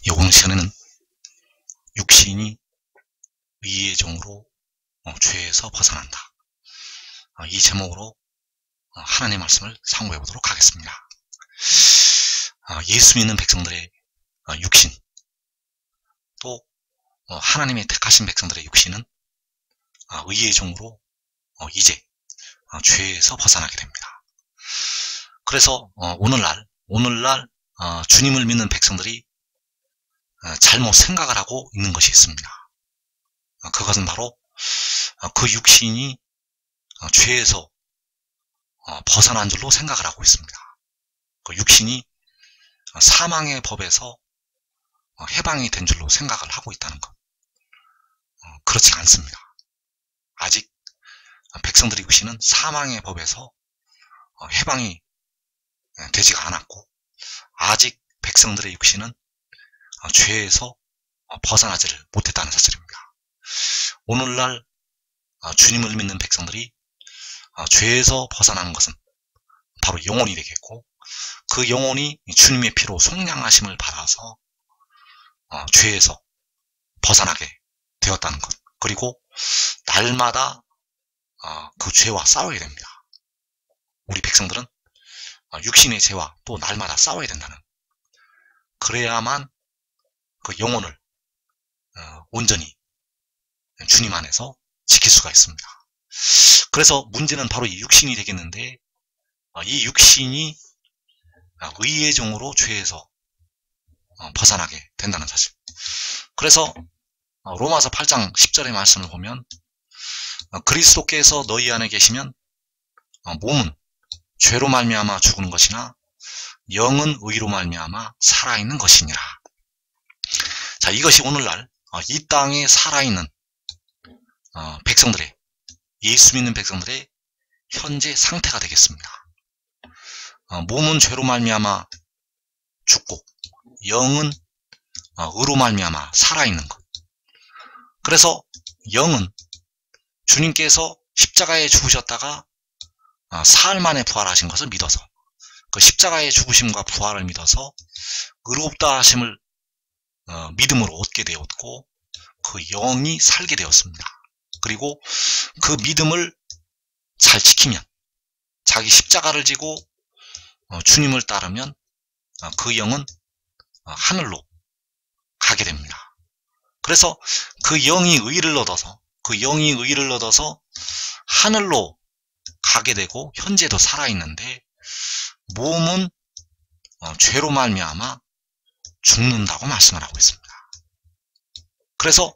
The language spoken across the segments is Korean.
이번 시간에는 육신이 의의 종으로 죄에서 벗어난다. 이 제목으로 하나님의 말씀을 상고해 보도록 하겠습니다. 예수 믿는 백성들의 육신, 또 하나님의 택하신 백성들의 육신은 의의 종으로 이제 죄에서 벗어나게 됩니다. 그래서 오늘날 주님을 믿는 백성들이 잘못 생각을 하고 있는 것이 있습니다. 그것은 바로 그 육신이 죄에서 벗어난 줄로 생각을 하고 있습니다. 그 육신이 사망의 법에서 해방이 된 줄로 생각을 하고 있다는 것. 그렇지 않습니다. 아직 백성들의 육신은 사망의 법에서 해방이 되지가 않았고, 아직 백성들의 육신은 죄에서 벗어나지를 못했다는 사실입니다. 오늘날 주님을 믿는 백성들이 죄에서 벗어나는 것은 바로 영혼이 되겠고, 그 영혼이 주님의 피로 속량하심을 받아서 죄에서 벗어나게 되었다는 것, 그리고 날마다 그 죄와 싸워야 됩니다. 우리 백성들은 육신의 죄와 또 날마다 싸워야 된다는, 그래야만 그 영혼을 온전히 주님 안에서 지킬 수가 있습니다. 그래서 문제는 바로 이 육신이 되겠는데, 이 육신이 의의 종으로 죄에서 벗어나게 된다는 사실. 그래서 로마서 8장 10절의 말씀을 보면, 그리스도께서 너희 안에 계시면 몸은 죄로 말미암아 죽은 것이나 영은 의로 말미암아 살아있는 것이니라. 자, 이것이 오늘날 이 땅에 살아있는 백성들의, 예수 믿는 백성들의 현재 상태가 되겠습니다. 몸은 죄로 말미암아 죽고 영은 의로 말미암아 살아있는 것. 그래서 영은 주님께서 십자가에 죽으셨다가 사흘 만에 부활하신 것을 믿어서, 그 십자가의 죽으심과 부활을 믿어서 의롭다 하심을 믿음으로 얻게 되었고, 그 영이 살게 되었습니다. 그리고 그 믿음을 잘 지키면, 자기 십자가를 지고 주님을 따르면 그 영은 하늘로 가게 됩니다. 그래서 그 영이 의를 얻어서 하늘로 가게 되고 현재도 살아있는데, 몸은 죄로 말미암아 죽는다고 말씀을 하고 있습니다. 그래서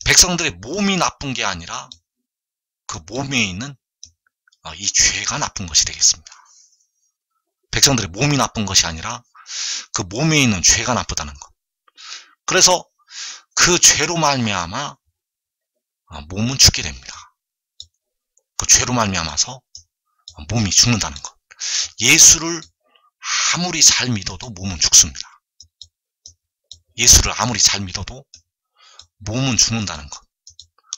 백성들의 몸이 나쁜 게 아니라 그 몸에 있는 이 죄가 나쁜 것이 되겠습니다. 백성들의 몸이 나쁜 것이 아니라 그 몸에 있는 죄가 나쁘다는 것. 그래서 그 죄로 말미암아 몸은 죽게 됩니다. 그 죄로 말미암아서 몸이 죽는다는 것. 예수를 아무리 잘 믿어도 몸은 죽습니다. 예수를 아무리 잘 믿어도 몸은 죽는다는 것.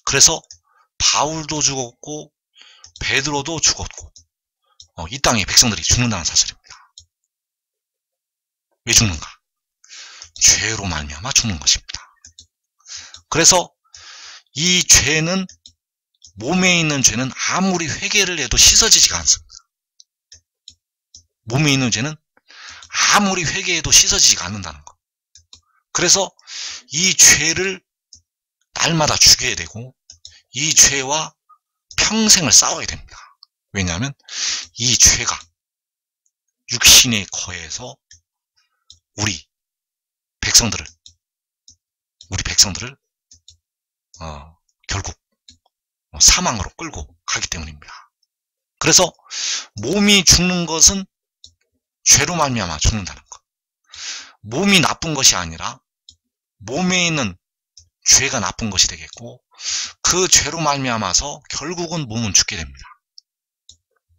그래서 바울도 죽었고 베드로도 죽었고 이 땅의 백성들이 죽는다는 사실입니다. 왜 죽는가? 죄로 말미암아 죽는 것입니다. 그래서 이 죄는, 몸에 있는 죄는 아무리 회개를 해도 씻어지지가 않습니다. 몸에 있는 죄는 아무리 회개해도 씻어지지가 않는다는 것. 그래서 이 죄를 날마다 죽여야 되고, 이 죄와 평생을 싸워야 됩니다. 왜냐하면 이 죄가 육신에 거해서 우리 백성들을 결국 사망으로 끌고 가기 때문입니다. 그래서 몸이 죽는 것은 죄로 말미암아 죽는다는 것. 몸이 나쁜 것이 아니라 몸에 있는 죄가 나쁜 것이 되겠고, 그 죄로 말미암아서 결국은 몸은 죽게 됩니다.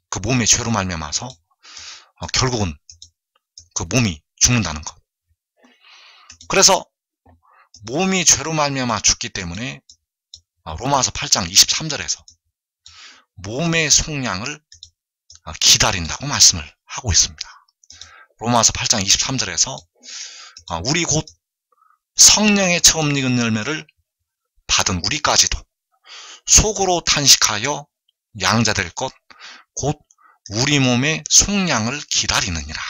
그 몸의 죄로 말미암아서 결국은 그 몸이 죽는다는 것. 그래서 몸이 죄로 말미암아 죽기 때문에 로마서 8장 23절에서 몸의 속량을 기다린다고 말씀을 하고 있습니다. 로마서 8장 23절에서 우리 곧 성령의 처음 익은 열매를 받은 우리까지도 속으로 탄식하여 양자될 것 곧 우리 몸의 속량을 기다리느니라.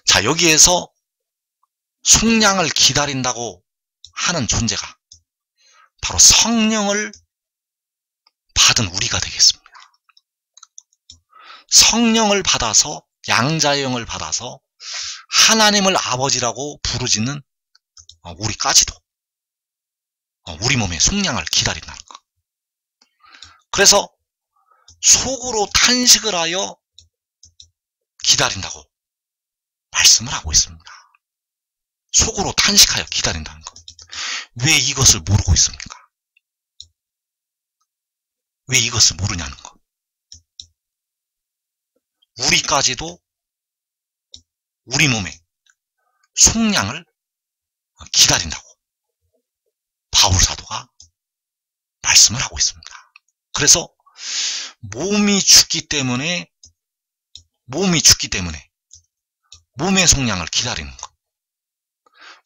자, 여기에서 속량을 기다린다고 하는 존재가 바로 성령을 받은 우리가 되겠습니다. 성령을 받아서, 양자의 영을 받아서 하나님을 아버지라고 부르짖는 우리까지도 우리 몸의 속량을 기다린다는 것. 그래서 속으로 탄식을 하여 기다린다고 말씀을 하고 있습니다. 속으로 탄식하여 기다린다는 것. 왜 이것을 모르고 있습니까? 왜 이것을 모르냐는 것. 우리까지도 우리 몸의 속량을 기다린다고 바울 사도가 말씀을 하고 있습니다. 그래서 몸이 죽기 때문에 몸의 속량을 기다리는 것.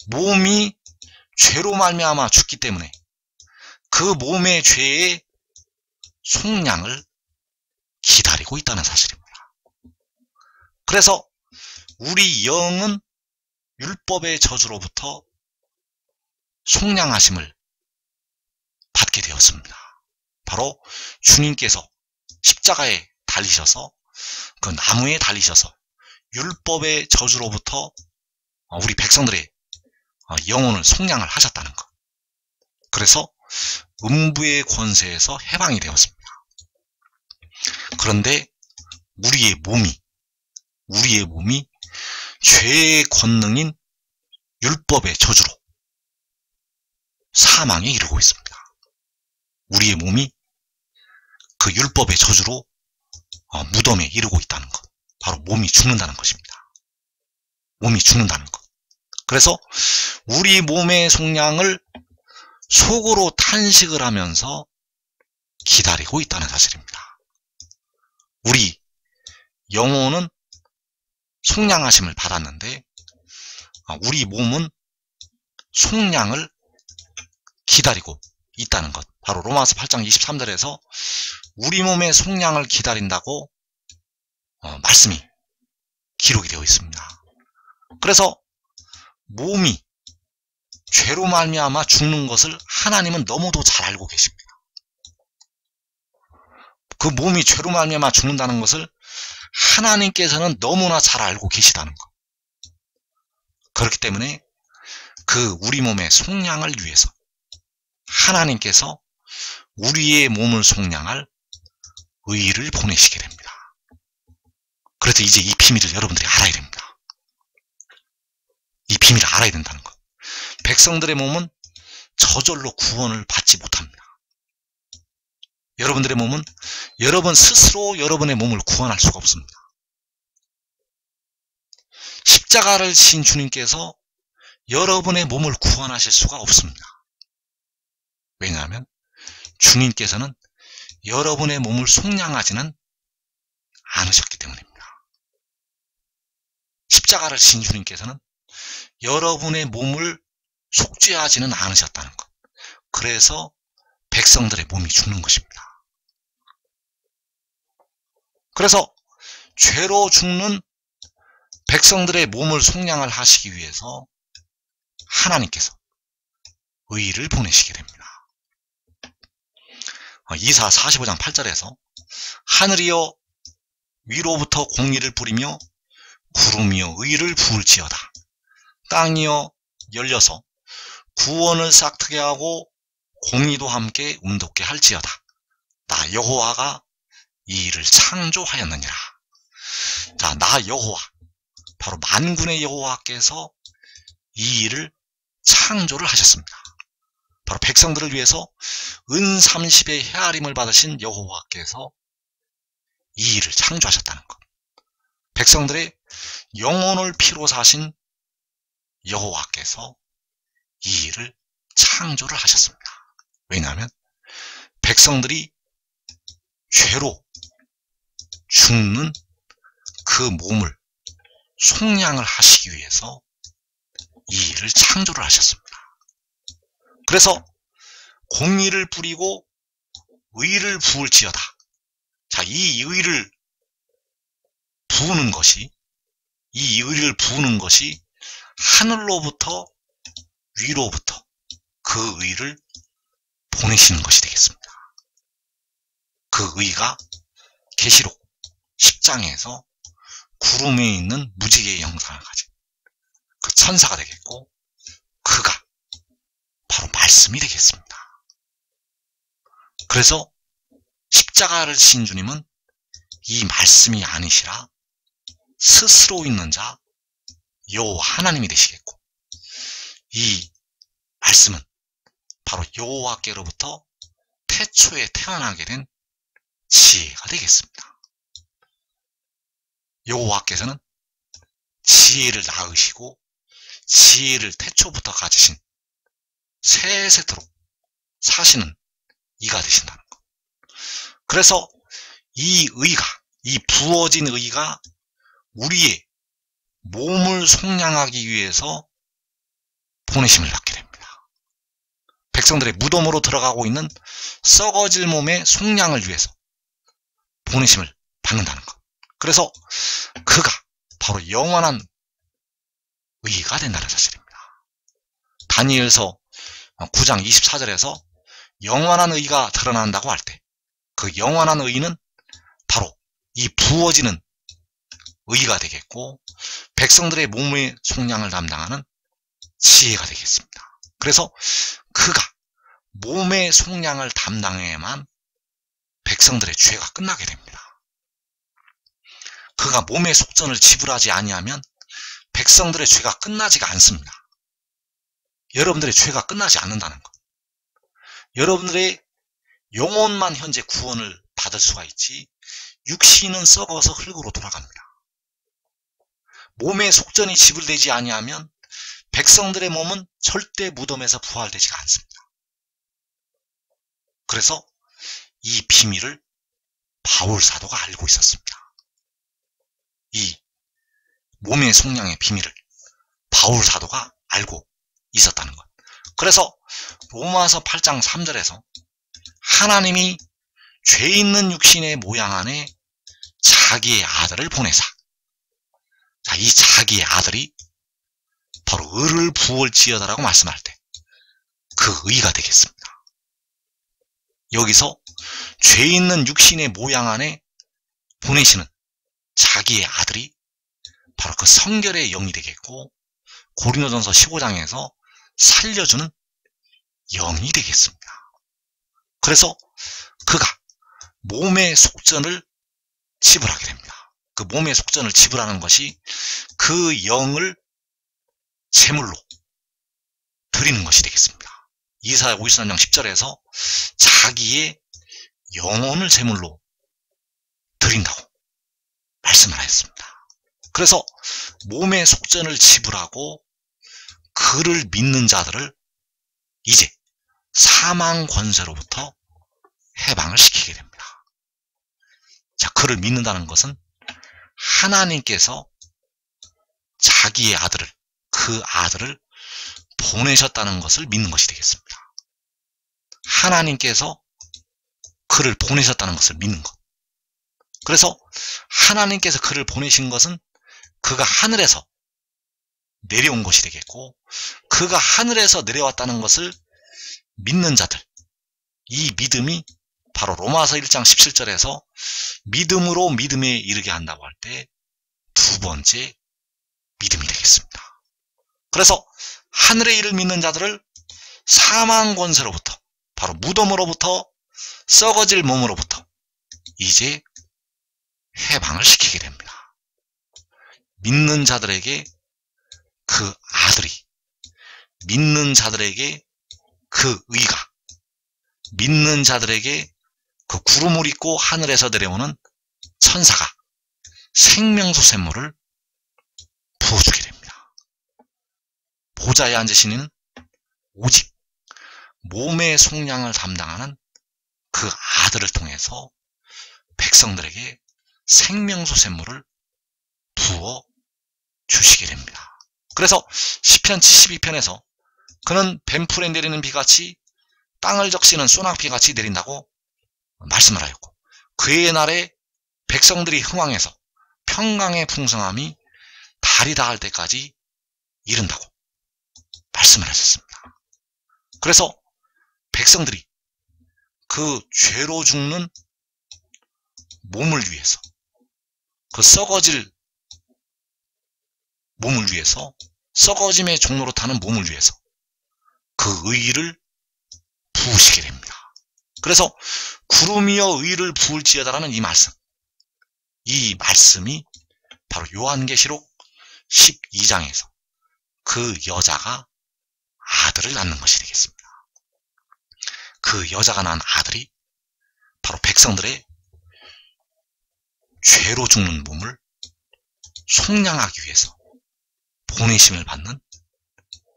몸이 죄로 말미암아 죽기 때문에 그 몸의 죄의 속량을 기다리고 있다는 사실입니다. 그래서 우리 영은 율법의 저주로부터 속량하심을 받게 되었습니다. 바로 주님께서 십자가에 달리셔서, 그 나무에 달리셔서 율법의 저주로부터 우리 백성들의 영혼을 속량을 하셨다는 것. 그래서 음부의 권세에서 해방이 되었습니다. 그런데 우리의 몸이 죄의 권능인 율법의 저주로 사망에 이르고 있습니다. 우리의 몸이 그 율법의 저주로 무덤에 이르고 있다는 것. 바로 몸이 죽는다는 것입니다. 몸이 죽는다는 것. 그래서 우리 몸의 속량을 속으로 탄식을 하면서 기다리고 있다는 사실입니다. 우리 영혼은 속량하심을 받았는데 우리 몸은 속량을 기다리고 있다는 것. 바로 로마서 8장 23절에서 우리 몸의 속량을 기다린다고 말씀이 기록이 되어 있습니다. 그래서 몸이 죄로 말미암아 죽는 것을 하나님은 너무도 잘 알고 계십니다. 그 몸이 죄로 말미암아 죽는다는 것을 하나님께서는 너무나 잘 알고 계시다는 것. 그렇기 때문에 그 우리 몸의 속량을 위해서 하나님께서 우리의 몸을 속량할 의를 보내시게 됩니다. 그래서 이제 이 비밀을 여러분들이 알아야 됩니다. 이 비밀을 알아야 된다는 것. 백성들의 몸은 저절로 구원을 받지 못합니다. 여러분들의 몸은 여러분 스스로 여러분의 몸을 구원할 수가 없습니다. 십자가를 지신 주님께서 여러분의 몸을 구원하실 수가 없습니다. 왜냐하면 주님께서는 여러분의 몸을 속량하지는 않으셨기 때문입니다. 십자가를 지신 주님께서는 여러분의 몸을 속죄하지는 않으셨다는 것. 그래서 백성들의 몸이 죽는 것입니다. 그래서 죄로 죽는 백성들의 몸을 속량을 하시기 위해서 하나님께서 의를 보내시게 됩니다. 이사 45장 8절에서 하늘이여 위로부터 공의를 뿌리며 구름이여 의를 부을지어다. 땅이여 열려서 구원을 싹트게 하고 공의도 함께 운돋게 할지어다. 나 여호와가 이 일을 창조하였느니라. 자, 나 여호와, 바로 만군의 여호와께서 이 일을 창조를 하셨습니다. 바로 백성들을 위해서 은 30의 헤아림을 받으신 여호와께서 이 일을 창조하셨다는 것. 백성들의 영혼을 피로 사신 여호와께서 이 일을 창조를 하셨습니다. 왜냐하면 백성들이 죄로 죽는 그 몸을 속량을 하시기 위해서 이 일을 창조를 하셨습니다. 그래서 공의를 뿌리고 의를 부을지어다. 자, 이 의를 부으는 것이, 하늘로부터 위로부터 그 의를 보내시는 것이 되겠습니다. 그 의가 계시록 10장에서 구름에 있는 무지개의 형상을 가진 그 천사가 되겠고, 그가 바로 말씀이 되겠습니다. 그래서 십자가를 지신 주님은 이 말씀이 아니시라 스스로 있는 자 여호와 하나님이 되시겠고, 이 말씀은 바로 여호와께로부터 태초에 태어나게 된 지혜가 되겠습니다. 여호와께서는 지혜를 낳으시고 지혜를 태초부터 가지신 세세토록 사시는 이가 되신다는 것. 그래서 이 의가, 이 부어진 의가 우리의 몸을 속량하기 위해서 보내심을 받게 됩니다. 백성들의 무덤으로 들어가고 있는 썩어질 몸의 속량을 위해서 보내심을 받는다는 것. 그래서 그가 바로 영원한 의가 된다는 사실입니다. 다니엘서 9장 24절에서 영원한 의가 드러난다고 할 때 그 영원한 의는 바로 이 부어지는 의가 되겠고, 백성들의 몸의 속량을 담당하는 지혜가 되겠습니다. 그래서 그가 몸의 속량을 담당해야만 백성들의 죄가 끝나게 됩니다. 그가 몸의 속전을 지불하지 아니하면 백성들의 죄가 끝나지가 않습니다. 여러분들의 죄가 끝나지 않는다는 것. 여러분들의 영혼만 현재 구원을 받을 수가 있지, 육신은 썩어서 흙으로 돌아갑니다. 몸의 속전이 지불되지 아니하면 백성들의 몸은 절대 무덤에서 부활되지가 않습니다. 그래서 이 비밀을 바울 사도가 알고 있었습니다. 이 몸의 속량의 비밀을 바울 사도가 알고 있었다는 것. 그래서 로마서 8장 3절에서 하나님이 죄 있는 육신의 모양 안에 자기의 아들을 보내사, 자, 이 자기의 아들이 바로 의를 부을지어다라고 말씀할 때 그 의가 되겠습니다. 여기서 죄 있는 육신의 모양 안에 보내시는 자기의 아들이 바로 그 성결의 영이 되겠고, 고린도전서 15장에서 살려주는 영이 되겠습니다. 그래서 그가 몸의 속전을 지불하게 됩니다. 그 몸의 속전을 지불하는 것이 그 영을 제물로 드리는 것이 되겠습니다. 이사야 53장 10절에서 자기의 영혼을 제물로 드린다고 말씀을 하였습니다. 그래서 몸의 속전을 지불하고 그를 믿는 자들을 이제 사망 권세로부터 해방을 시키게 됩니다. 자, 그를 믿는다는 것은 하나님께서 자기의 아들을, 그 아들을 보내셨다는 것을 믿는 것이 되겠습니다. 하나님께서 그를 보내셨다는 것을 믿는 것. 그래서 하나님께서 그를 보내신 것은 그가 하늘에서 내려온 것이 되겠고, 그가 하늘에서 내려왔다는 것을 믿는 자들, 이 믿음이 바로 로마서 1장 17절에서 믿음으로 믿음에 이르게 한다고 할 때 두 번째 믿음이 되겠습니다. 그래서 하늘의 일을 믿는 자들을 사망 권세로부터, 바로 무덤으로부터, 썩어질 몸으로부터 이제 해방을 시키게 됩니다. 믿는 자들에게 그 아들이, 믿는 자들에게 그 의가, 믿는 자들에게 그 구름을 입고 하늘에서 내려오는 천사가 생명수 샘물을 부어주게 됩니다. 보좌에 앉으신 이는 오직 몸의 속량을 담당하는 그 아들을 통해서 백성들에게 생명수 샘물을 부어 주시게 됩니다. 그래서 시편 72편에서 그는 뱀풀에 내리는 비같이 땅을 적시는 소낙비같이 내린다고 말씀을 하였고, 그의 날에 백성들이 흥왕해서 평강의 풍성함이 달이 닿을 때까지 이른다고 말씀을 하셨습니다. 그래서 백성들이 그 죄로 죽는 몸을 위해서, 그 썩어질 몸을 위해서, 썩어짐의 종로로 타는 몸을 위해서 그 의를 부으시게 됩니다. 그래서 구름이여 의를 부을지어다라는 이 말씀이 바로 요한계시록 12장에서 그 여자가 아들을 낳는 것이 되겠습니다. 그 여자가 낳은 아들이 바로 백성들의 죄로 죽는 몸을 속량하기 위해서 보내심을 받는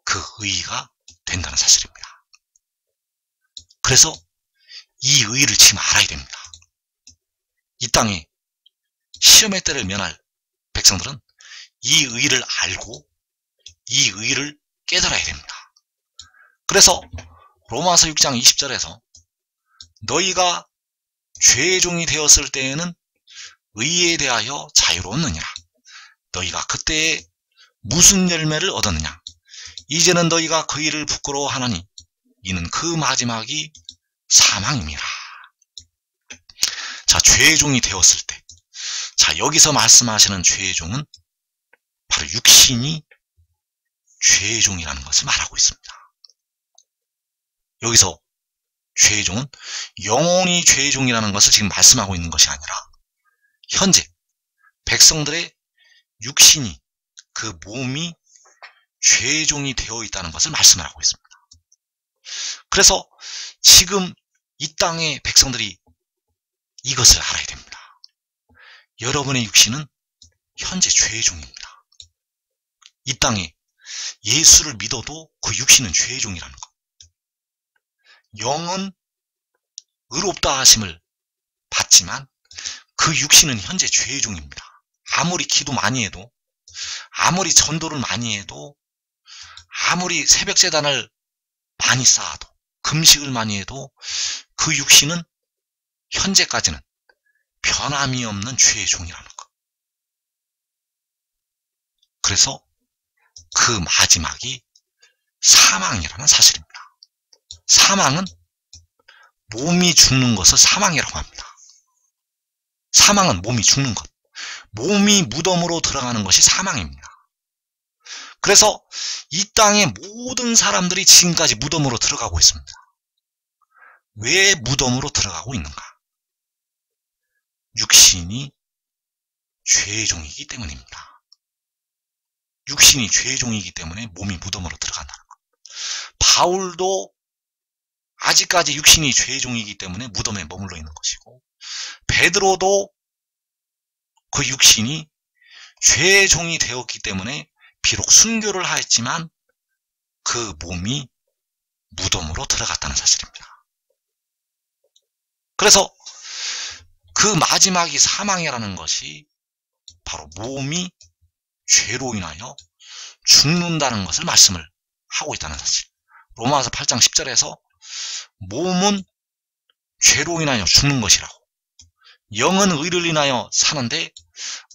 그 의가 된다는 사실입니다. 그래서 이 의를 지금 알아야 됩니다. 이 땅에 시험의 때를 면할 백성들은 이 의를 알고 이 의를 깨달아야 됩니다. 그래서 로마서 6장 20절에서 너희가 죄의 종이 되었을 때에는 의에 대하여 자유로웠느니라. 너희가 그때에 무슨 열매를 얻었느냐. 이제는 너희가 그 일을 부끄러워하나니 이는 그 마지막이 사망입니다. 자, 죄의 종이 되었을 때, 자, 여기서 말씀하시는 죄의 종은 바로 육신이 죄의 종이라는 것을 말하고 있습니다. 여기서 죄의 종은 영혼이 죄의 종이라는 것을 지금 말씀하고 있는 것이 아니라 현재 백성들의 육신이, 그 몸이 죄의 종이 되어 있다는 것을 말씀을 하고 있습니다. 그래서 지금 이 땅의 백성들이 이것을 알아야 됩니다. 여러분의 육신은 현재 죄의 종입니다. 이 땅에 예수를 믿어도 그 육신은 죄의 종이라는 것. 영은 의롭다 하심을 받지만 그 육신은 현재 죄의 종입니다. 아무리 기도 많이 해도, 아무리 전도를 많이 해도, 아무리 새벽제단을 많이 쌓아도, 금식을 많이 해도 그 육신은 현재까지는 변함이 없는 죄의 종이라는 것. 그래서 그 마지막이 사망이라는 사실입니다. 사망은 몸이 죽는 것을 사망이라고 합니다. 사망은 몸이 죽는 것. 몸이 무덤으로 들어가는 것이 사망입니다. 그래서 이 땅의 모든 사람들이 지금까지 무덤으로 들어가고 있습니다. 왜 무덤으로 들어가고 있는가? 육신이 죄의 종이기 때문입니다. 육신이 죄의 종이기 때문에 몸이 무덤으로 들어간다는 것. 바울도 아직까지 육신이 죄의 종이기 때문에 무덤에 머물러 있는 것이고, 베드로도 그 육신이 죄의 종이 되었기 때문에 비록 순교를 하였지만 그 몸이 무덤으로 들어갔다는 사실입니다. 그래서 그 마지막이 사망이라는 것이 바로 몸이 죄로 인하여 죽는다는 것을 말씀을 하고 있다는 사실. 로마서 8장 10절에서 몸은 죄로 인하여 죽는 것이라고, 영은 의를 인하여 사는데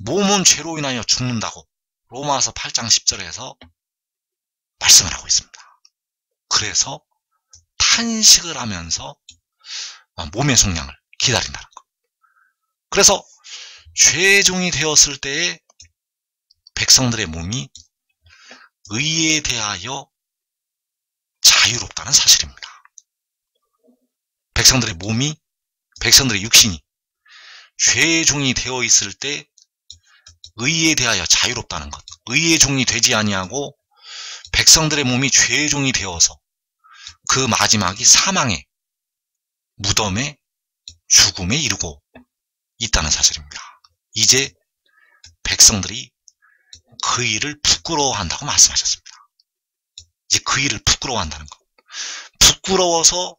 몸은 죄로 인하여 죽는다고 로마서 8장 10절에서 말씀을 하고 있습니다. 그래서 탄식을 하면서 몸의 속량을 기다린다는 것. 그래서 죄의 종이 되었을 때에 백성들의 몸이 의에 대하여 자유롭다는 사실입니다. 백성들의 몸이, 백성들의 육신이 죄의 종이 되어 있을 때 의에 대하여 자유롭다는 것. 의의 종이 되지 아니하고 백성들의 몸이 죄의 종이 되어서 그 마지막이 사망의 무덤의 죽음에 이르고 있다는 사실입니다. 이제 백성들이 그 일을 부끄러워한다고 말씀하셨습니다. 이제 그 일을 부끄러워한다는 것. 부끄러워서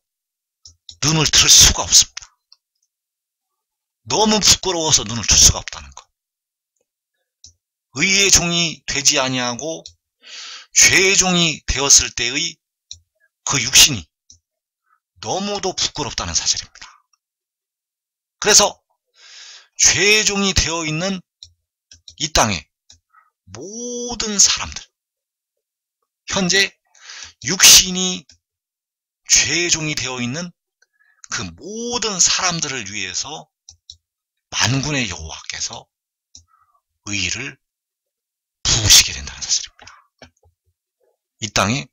눈을 뜰 수가 없습니다. 너무 부끄러워서 눈을 뜰 수가 없다는 것. 의의 종이 되지 아니하고 죄의 종이 되었을 때의 그 육신이 너무도 부끄럽다는 사실입니다. 그래서 죄의 종이 되어 있는 이 땅의 모든 사람들, 현재 육신이 죄의 종이 되어 있는 그 모든 사람들을 위해서 만군의 여호와께서 의를 부으시게 된다는 사실입니다. 이 땅에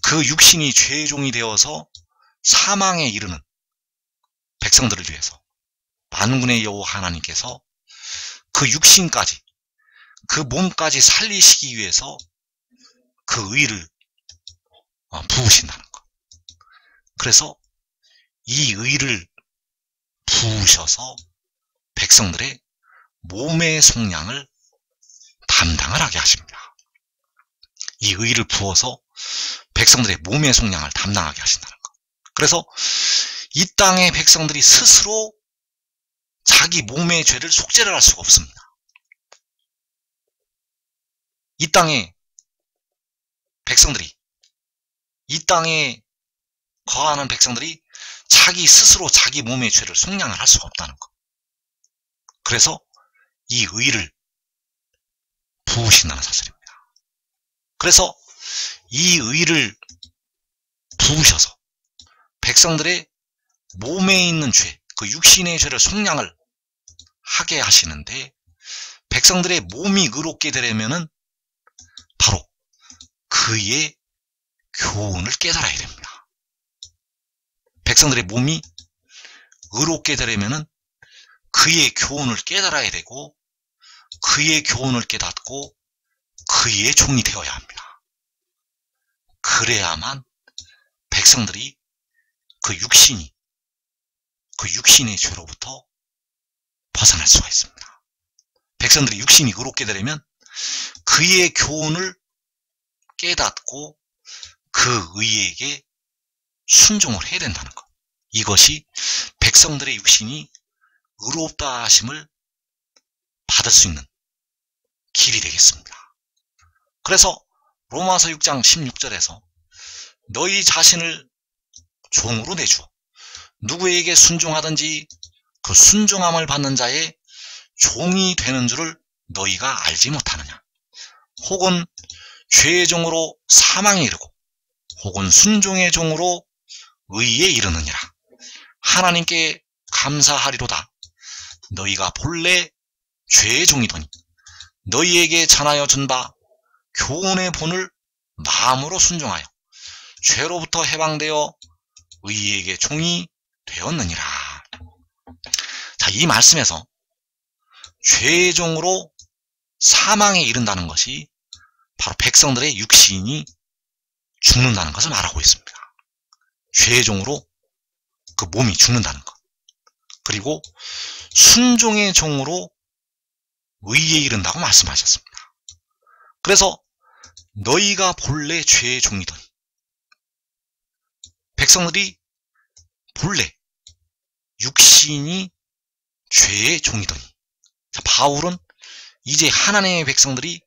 그 육신이 죄의 종이 되어서 사망에 이르는 백성들을 위해서 만군의 여호와 하나님께서 그 육신까지, 그 몸까지 살리시기 위해서 그 의를 부으신다는 것. 그래서 이 의를 부으셔서 백성들의 몸의 속량을 담당을 하게 하십니다. 이 의를 부어서 백성들의 몸의 속량을 담당하게 하신다는 것. 그래서 이 땅의 백성들이 스스로 자기 몸의 죄를 속죄를 할 수가 없습니다. 이 땅의 백성들이, 이 땅에 거하는 백성들이 자기 스스로 자기 몸의 죄를 속량을 할 수가 없다는 것. 그래서 이 의를 부으신다는 사실입니다. 그래서 이 의를 부으셔서 백성들의 몸에 있는 죄, 그 육신의 죄를 속량을 하게 하시는데, 백성들의 몸이 의롭게 되려면은 바로 그의 교훈을 깨달아야 됩니다. 백성들의 몸이 의롭게 되려면은 그의 교훈을 깨달아야 되고, 그의 교훈을 깨닫고 그의 종이 되어야 합니다. 그래야만 백성들이 그 육신의 죄로부터 벗어날 수가 있습니다. 백성들이 육신이 의롭게 되려면 그의 교훈을 깨닫고 그 의에게 순종을 해야 된다는 것. 이것이 백성들의 육신이 의롭다 하심을 받을 수 있는 길이 되겠습니다. 그래서 로마서 6장 16절에서 너희 자신을 종으로 내주어 누구에게 순종하든지 그 순종함을 받는 자의 종이 되는 줄을 너희가 알지 못하느냐. 혹은 죄의 종으로 사망에 이르고 혹은 순종의 종으로 의에 이르느니라. 하나님께 감사하리로다. 너희가 본래 죄의 종이더니 너희에게 전하여 준 바 교훈의 본을 마음으로 순종하여 죄로부터 해방되어 의에게 종이 되었느니라. 자, 이 말씀에서 죄의 종으로 사망에 이른다는 것이 바로 백성들의 육신이 죽는다는 것을 말하고 있습니다. 죄의 종으로 그 몸이 죽는다는 것. 그리고 순종의 종으로 의에 이른다고 말씀하셨습니다. 그래서 너희가 본래 죄의 종이더니, 백성들이 본래 육신이 죄의 종이더니, 바울은 이제 하나님의 백성들이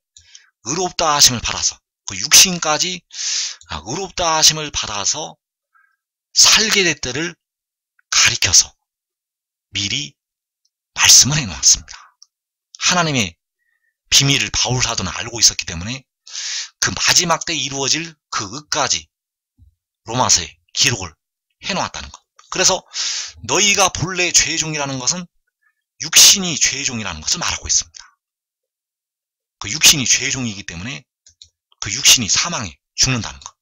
의롭다 하심을 받아서 그 육신까지 의롭다 하심을 받아서 살게 될 때를 가리켜서 미리 말씀을 해놓았습니다. 하나님의 비밀을 바울 사도는 알고 있었기 때문에 그 마지막 때 이루어질 그 의까지 로마서에 기록을 해놓았다는 것. 그래서 너희가 본래 죄의 종이라는 것은 육신이 죄의 종이라는 것을 말하고 있습니다. 그 육신이 죄의 종이기 때문에 그 육신이 사망에 죽는다는 것.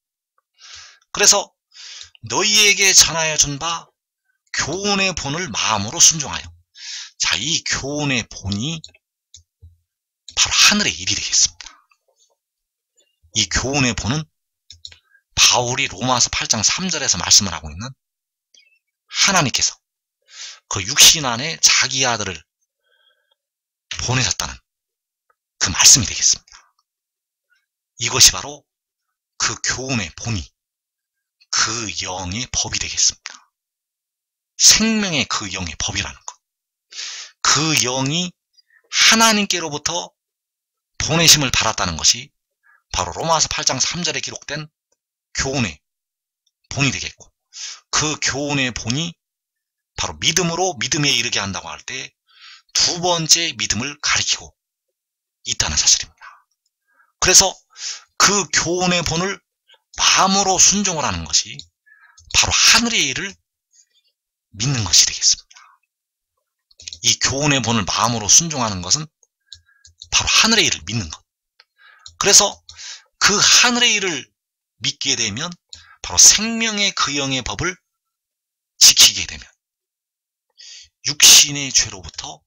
그래서 너희에게 전하여 준 바 교훈의 본을 마음으로 순종하여. 자, 이 교훈의 본이 바로 하늘의 일이 되겠습니다. 이 교훈의 본은 바울이 로마서 8장 3절에서 말씀을 하고 있는 하나님께서 그 육신 안에 자기 아들을 보내셨다는 그 말씀이 되겠습니다. 이것이 바로 그 교훈의 본이 그 영의 법이 되겠습니다. 생명의 그 영의 법이라는 것. 그 영이 하나님께로부터 보내심을 받았다는 것이 바로 로마서 8장 3절에 기록된 교훈의 본이 되겠고, 그 교훈의 본이 바로 믿음으로 믿음에 이르게 한다고 할 때 두 번째 믿음을 가리키고 있다는 사실입니다. 그래서 그 교훈의 본을 마음으로 순종을 하는 것이 바로 하늘의 일을 믿는 것이 되겠습니다. 이 교훈의 본을 마음으로 순종하는 것은 바로 하늘의 일을 믿는 것. 그래서 그 하늘의 일을 믿게 되면 바로 생명의 그 영의 법을 지키게 되면 육신의 죄로부터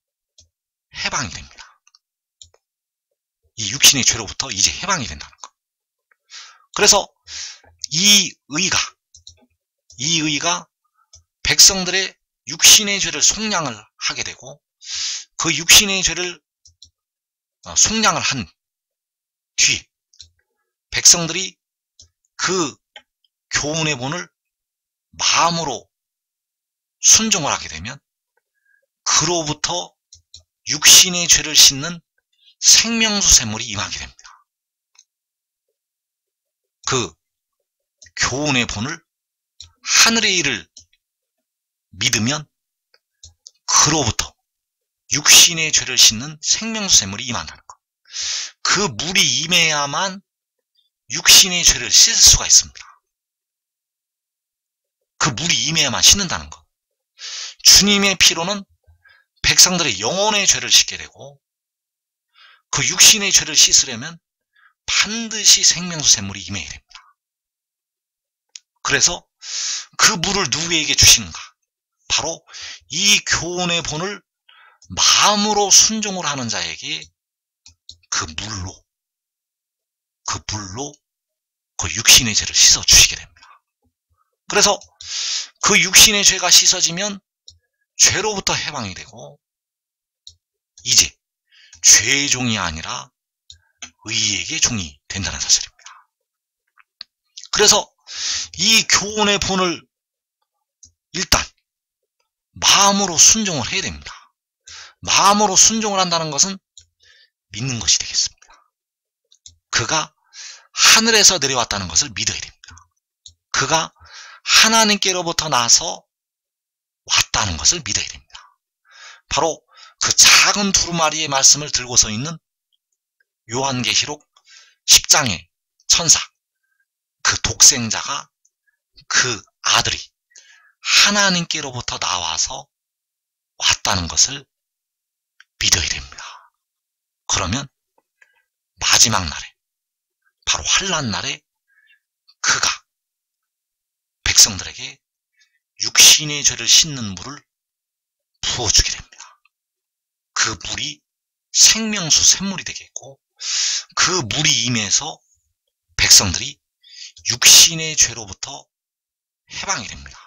해방이 됩니다. 이 육신의 죄로부터 이제 해방이 된다는 것. 그래서 이 의가 백성들의 육신의 죄를 속량을 하게 되고, 그 육신의 죄를 속량을 한 뒤에 백성들이 그 교훈의 본을 마음으로 순종을 하게 되면 그로부터 육신의 죄를 씻는 생명수 샘물이 임하게 됩니다. 그 교훈의 본을 하늘의 일을 믿으면 그로부터 육신의 죄를 씻는 생명수 샘물이 임한다는 것. 그 물이 임해야만 육신의 죄를 씻을 수가 있습니다. 그 물이 임해야만 씻는다는 것. 주님의 피로는 백성들의 영혼의 죄를 씻게 되고, 그 육신의 죄를 씻으려면 반드시 생명수 샘물이 임해야 됩니다. 그래서 그 물을 누구에게 주시는가? 바로 이 교훈의 본을 마음으로 순종을 하는 자에게 그 물로 그 육신의 죄를 씻어 주시게 됩니다. 그래서 그 육신의 죄가 씻어지면 죄로부터 해방이 되고, 이제 죄의 종이 아니라 의에게 종이 된다는 사실입니다. 그래서 이 교훈의 본을 일단 마음으로 순종을 해야 됩니다. 마음으로 순종을 한다는 것은 믿는 것이 되겠습니다. 그가 하늘에서 내려왔다는 것을 믿어야 됩니다. 그가 하나님께로부터 나서 왔다는 것을 믿어야 됩니다. 바로 그 작은 두루마리의 말씀을 들고 서 있는 요한계시록 10장의 천사, 그 독생자가, 그 아들이 하나님께로부터 나와서 왔다는 것을 믿어야 됩니다. 그러면 마지막 날에, 바로 환난 날에 그가 백성들에게 육신의 죄를 씻는 물을 부어주게 됩니다. 그 물이 생명수 샘물이 되겠고, 그 물이 임해서 백성들이 육신의 죄로부터 해방이 됩니다.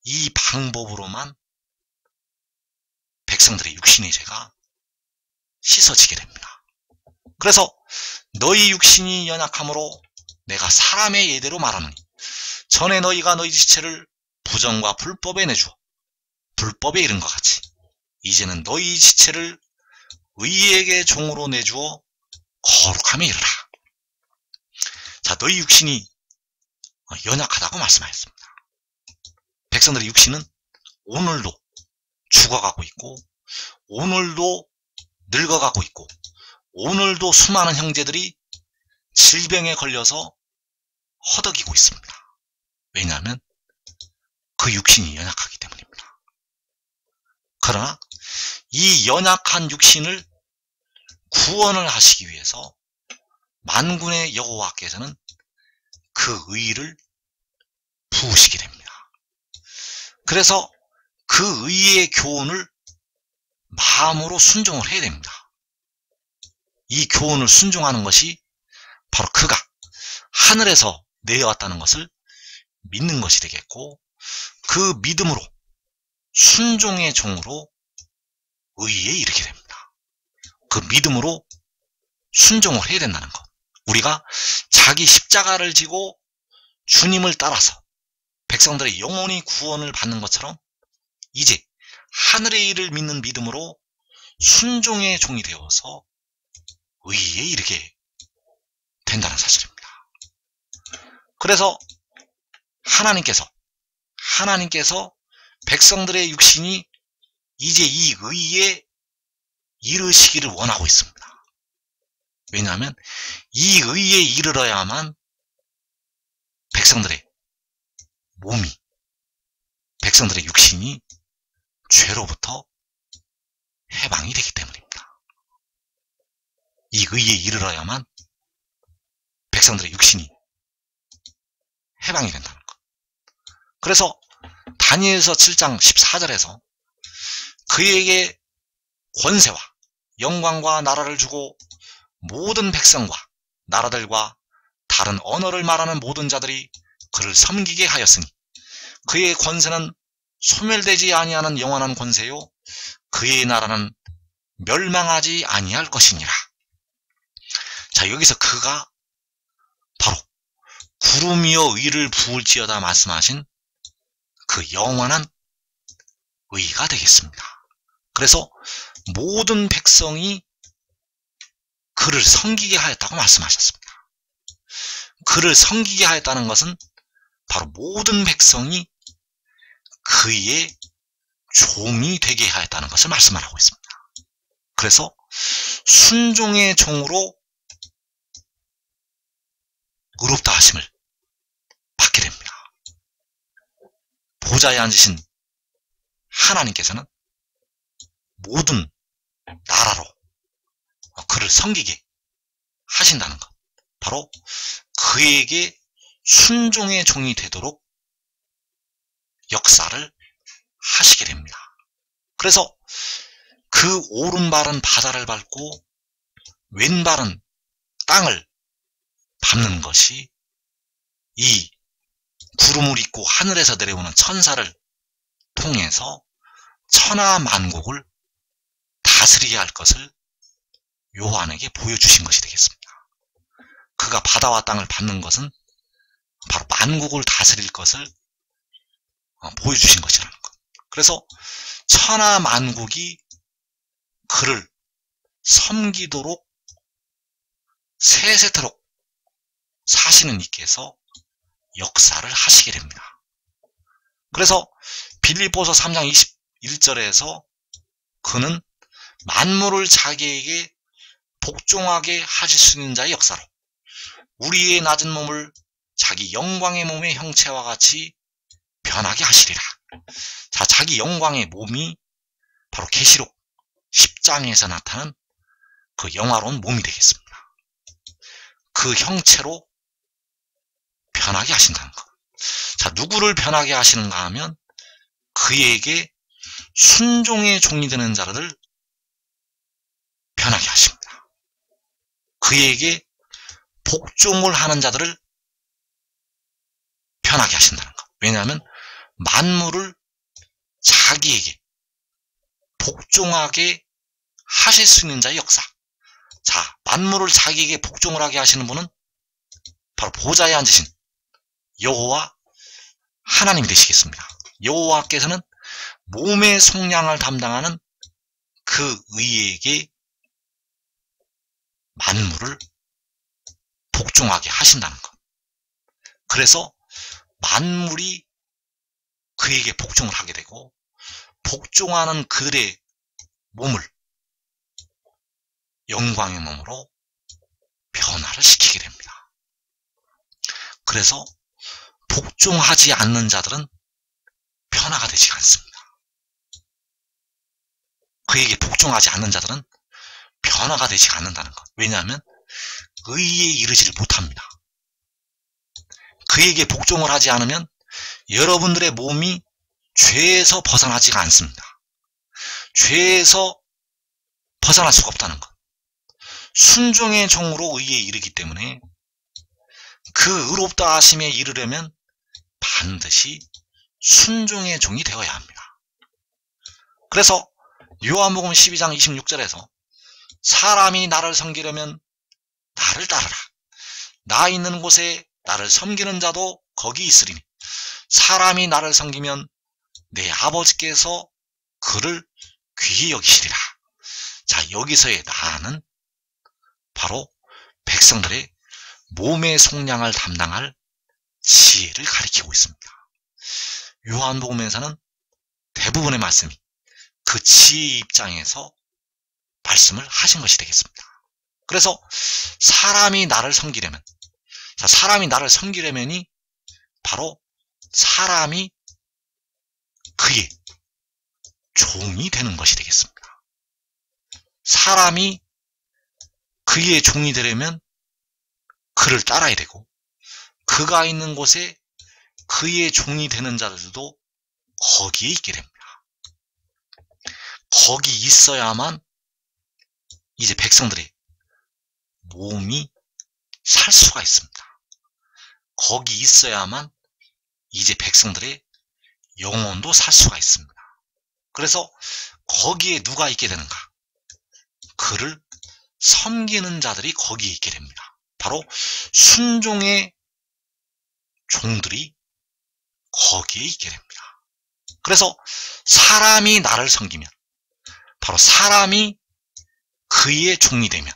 이 방법으로만 백성들의 육신의 죄가 씻어지게 됩니다. 그래서 너희 육신이 연약함으로 내가 사람의 예대로 말하노니, 전에 너희가 너희 지체를 부정과 불법에 내주어 불법에 이른 것 같이 이제는 너희 지체를 의에게 종으로 내주어 거룩함에 이르라. 자, 너희 육신이 연약하다고 말씀하셨습니다. 백성들의 육신은 오늘도 죽어가고 있고, 오늘도 늙어가고 있고, 오늘도 수많은 형제들이 질병에 걸려서 허덕이고 있습니다. 왜냐하면 그 육신이 연약하기 때문입니다. 그러나 이 연약한 육신을 구원을 하시기 위해서 만군의 여호와께서는 그 의를 부으시게 됩니다. 그래서 그 의의 교훈을 마음으로 순종을 해야 됩니다. 이 교훈을 순종하는 것이 바로 그가 하늘에서 내려왔다는 것을 믿는 것이 되겠고, 그 믿음으로 순종의 종으로 의에 이르게 됩니다. 그 믿음으로 순종을 해야 된다는 것. 우리가 자기 십자가를 지고 주님을 따라서 백성들의 영혼이 구원을 받는 것처럼 이제 하늘의 일을 믿는 믿음으로 순종의 종이 되어서 의의에 이르게 된다는 사실입니다. 그래서 하나님께서 백성들의 육신이 이제 이 의의에 이르시기를 원하고 있습니다. 왜냐하면 이 의의에 이르러야만 백성들의 몸이, 백성들의 육신이 죄로부터 해방이 되기 때문입니다. 이 의의에 이르러야만 백성들의 육신이 해방이 된다는 것. 그래서 다니엘서 7장 14절에서 그에게 권세와 영광과 나라를 주고 모든 백성과 나라들과 다른 언어를 말하는 모든 자들이 그를 섬기게 하였으니 그의 권세는 소멸되지 아니하는 영원한 권세요 그의 나라는 멸망하지 아니할 것이니라. 자, 여기서 그가 바로 구름이여 의를 부을지어다 말씀하신 그 영원한 의가 되겠습니다. 그래서 모든 백성이 그를 섬기게 하였다고 말씀하셨습니다. 그를 섬기게 하였다는 것은 바로 모든 백성이 그의 종이 되게 하였다는 것을 말씀하고 있습니다. 그래서 순종의 종으로 의롭다 하심을 받게 됩니다. 보좌에 앉으신 하나님께서는 모든 나라로 그를 섬기게 하신다는 것, 바로 그에게 순종의 종이 되도록 역사를 하시게 됩니다. 그래서 그 오른발은 바다를 밟고 왼발은 땅을 밟는 것이 이 구름을 입고 하늘에서 내려오는 천사를 통해서 천하 만국을 다스리게 할 것을 요한에게 보여주신 것이 되겠습니다. 그가 바다와 땅을 밟는 것은 바로 만국을 다스릴 것을 보여주신 것이라는 것. 그래서 천하 만국이 그를 섬기도록 세세토록 사시는 이께서 역사를 하시게 됩니다. 그래서 빌립보서 3장 21절에서 그는 만물을 자기에게 복종하게 하실 수 있는 자의 역사로 우리의 낮은 몸을 자기 영광의 몸의 형체와 같이 변하게 하시리라. 자, 자기 영광의 몸이 바로 계시록 10장에서 나타난 그 영화로운 몸이 되겠습니다. 그 형체로 변하게 하신다는 것. 자, 누구를 변하게 하시는가 하면 그에게 순종의 종이 되는 자를 변하게 하십니다. 그에게 복종을 하는 자들을 변하게 하신다는 것. 왜냐하면 만물을 자기에게 복종하게 하실 수 있는 자의 역사. 자, 만물을 자기에게 복종을 하게 하시는 분은 바로 보좌에 앉으신 여호와 하나님이 되시겠습니다. 여호와께서는 몸의 속량을 담당하는 그 의에게 만물을 복종하게 하신다는 것. 그래서 만물이 그에게 복종을 하게 되고 복종하는 그의 몸을 영광의 몸으로 변화를 시키게 됩니다. 그래서 복종하지 않는 자들은 변화가 되지 않습니다. 그에게 복종하지 않는 자들은 변화가 되지 않는다는 것. 왜냐하면 의의에 이르지를 못합니다. 그에게 복종을 하지 않으면 여러분들의 몸이 죄에서 벗어나지가 않습니다. 죄에서 벗어날 수가 없다는 것. 순종의 종으로 의의에 이르기 때문에 그 의롭다 하심에 이르려면 반드시 순종의 종이 되어야 합니다. 그래서 요한복음 12장 26절에서 사람이 나를 섬기려면 나를 따르라. 나 있는 곳에 나를 섬기는 자도 거기 있으리니 사람이 나를 섬기면 내 아버지께서 그를 귀히 여기시리라. 자, 여기서의 나는 바로 백성들의 몸의 속량을 담당할 지혜를 가리키고 있습니다. 요한복음에서는 대부분의 말씀이 그 지혜의 입장에서 말씀을 하신 것이 되겠습니다. 그래서 사람이 나를 섬기려면, 사람이 나를 섬기려면이 바로 사람이 그의 종이 되는 것이 되겠습니다. 사람이 그의 종이 되려면 그를 따라야 되고, 그가 있는 곳에 그의 종이 되는 자들도 거기에 있게 됩니다. 거기 있어야만 이제 백성들의 몸이 살 수가 있습니다. 거기 있어야만 이제 백성들의 영혼도 살 수가 있습니다. 그래서 거기에 누가 있게 되는가? 그를 섬기는 자들이 거기에 있게 됩니다. 바로 순종의 종들이 거기에 있게 됩니다. 그래서 사람이 나를 섬기면, 바로 사람이 그의 종이 되면,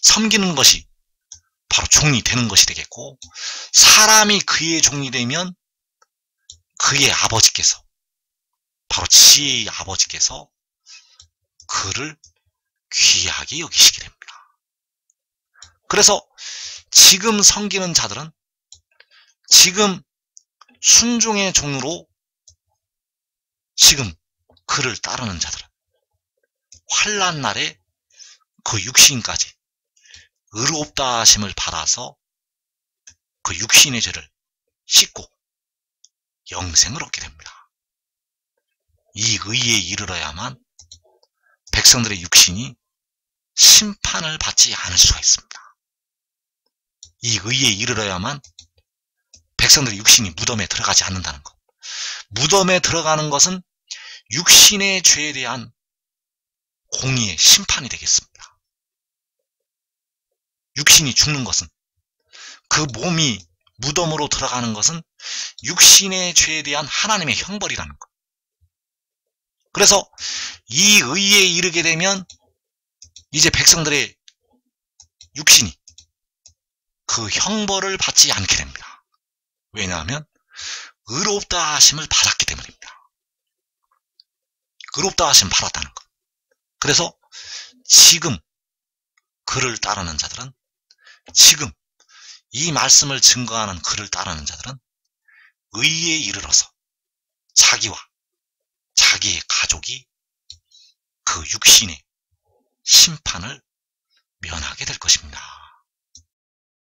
섬기는 것이 바로 종이 되는 것이 되겠고, 사람이 그의 종이 되면 그의 아버지께서, 바로 지혜의 아버지께서 그를 귀하게 여기시게 됩니다. 그래서 지금 섬기는 자들은, 지금 순종의 종으로 지금 그를 따르는 자들은 환난 날에 그 육신까지 의롭다 하심을 받아서 그 육신의 죄를 씻고 영생을 얻게 됩니다. 이 의에 이르러야만 백성들의 육신이 심판을 받지 않을 수가 있습니다. 이 의에 이르러야만 백성들의 육신이 무덤에 들어가지 않는다는 것. 무덤에 들어가는 것은 육신의 죄에 대한 공의의 심판이 되겠습니다. 육신이 죽는 것은, 그 몸이 무덤으로 들어가는 것은 육신의 죄에 대한 하나님의 형벌이라는 것. 그래서 이 의에 이르게 되면 이제 백성들의 육신이 그 형벌을 받지 않게 됩니다. 왜냐하면 의롭다 하심을 받았기 때문입니다. 의롭다 하심을 받았다는 것. 그래서 지금 그를 따르는 자들은, 지금 이 말씀을 증거하는 그를 따르는 자들은 의에 이르러서 자기와 자기의 가족이 그 육신의 심판을 면하게 될 것입니다.